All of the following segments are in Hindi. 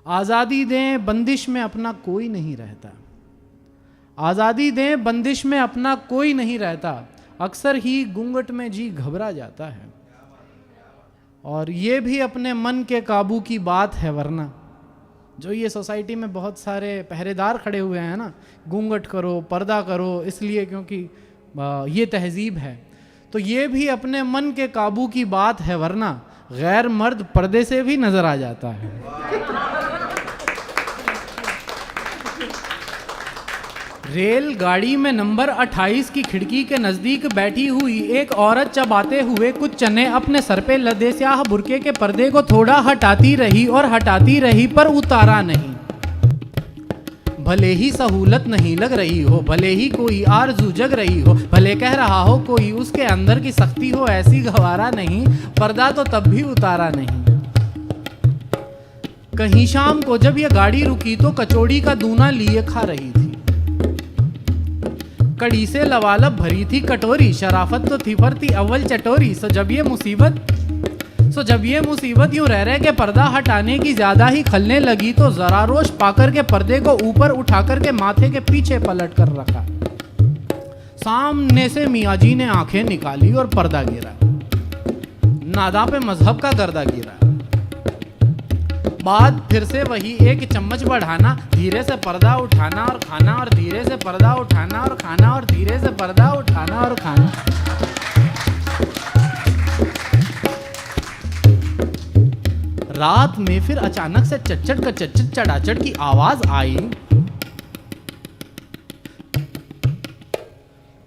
आज़ादी दें बंदिश में अपना कोई नहीं रहता, आज़ादी दें बंदिश में अपना कोई नहीं रहता, अक्सर ही घूंघट में जी घबरा जाता है। और ये भी अपने मन के काबू की बात है, वरना जो ये सोसाइटी में बहुत सारे पहरेदार खड़े हुए हैं ना, घूंघट करो पर्दा करो, इसलिए क्योंकि ये तहजीब है, तो ये भी अपने मन के काबू की बात है, वरना गैर मर्द पर्दे से भी नजर आ जाता है। रेलगाड़ी में नंबर 28 की खिड़की के नजदीक बैठी हुई एक औरत चबाते हुए कुछ चने अपने सर पे लदे स्याह बुर्के के पर्दे को थोड़ा हटाती रही और हटाती रही, पर उतारा नहीं। भले ही सहूलत नहीं लग रही हो, भले ही कोई आरज़ू जग रही हो, भले कह रहा हो कोई उसके अंदर की सख्ती हो, ऐसी गवारा नहीं, पर्दा तो तब भी उतारा नहीं। कहीं शाम को जब ये गाड़ी रुकी तो कचौड़ी का दूना लिए खा रही थी। कड़ी से लवालब भरी थी कटोरी, शराफत तो थी पर थी अव्वल चटोरी। सो जब ये मुसीबत यूं रह के पर्दा हटाने की ज्यादा ही खलने लगी, तो जरा रोश पाकर के पर्दे को ऊपर उठाकर के माथे के पीछे पलट कर रखा। सामने से मियाँ जी ने आंखें निकाली और पर्दा गिरा, नादा पे मजहब का गर्दा गिरा। बाद फिर से वही एक चम्मच बढ़ाना, धीरे से पर्दा उठाना और खाना, और धीरे से पर्दा उठाना और खाना, और धीरे से पर्दा उठाना और खाना। रात में फिर अचानक से चच्चड़ का चच्चड़ चढ़ाचड़ की आवाज आई,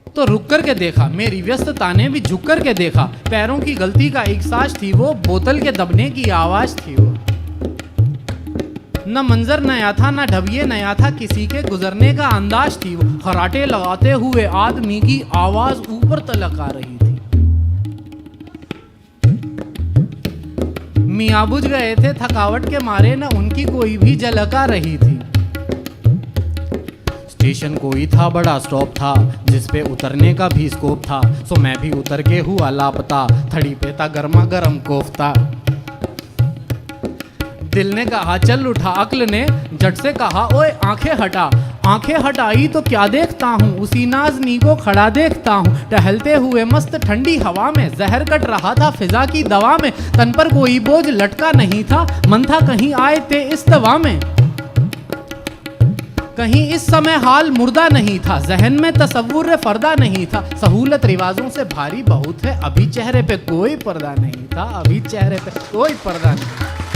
तो रुक कर के देखा, मेरी व्यस्तता ने भी झुक कर के देखा। पैरों की गलती का एक साज थी वो, बोतल के दबने की आवाज थी वो। न मंजर नया था, न ढबिये नया था, किसी के गुजरने का अंदाज थी वो। खराटे लगाते हुए आदमी की आवाज ऊपर तलक आ रही थी। मियाँ बुझ गए थे थकावट के मारे, न उनकी कोई भी झलक आ रही थी। स्टेशन कोई था, बड़ा स्टॉप था, जिसपे उतरने का भी स्कोप था। सो मैं भी उतर के हुआ लापता, थड़ी पे था गर्मा गर्म कोफ्ता। दिल ने कहा चल उठा, अक्ल ने झट से कहा ओए आंखें हटा। आंखें हटाई तो क्या देखता हूँ, उसी नाज़नी को खड़ा देखता हूँ। टहलते हुए मस्त ठंडी हवा में, जहर कट रहा था फिजा की दवा में। तन पर कोई बोझ लटका नहीं था, मन था कहीं आए थे इस दवा में। कहीं इस समय हाल मुर्दा नहीं था, जहन में तसव्वुर फर्दा नहीं था। सहूलत रिवाजों से भारी बहुत है, अभी चेहरे पे कोई पर्दा नहीं था, अभी चेहरे पे कोई पर्दा नहीं।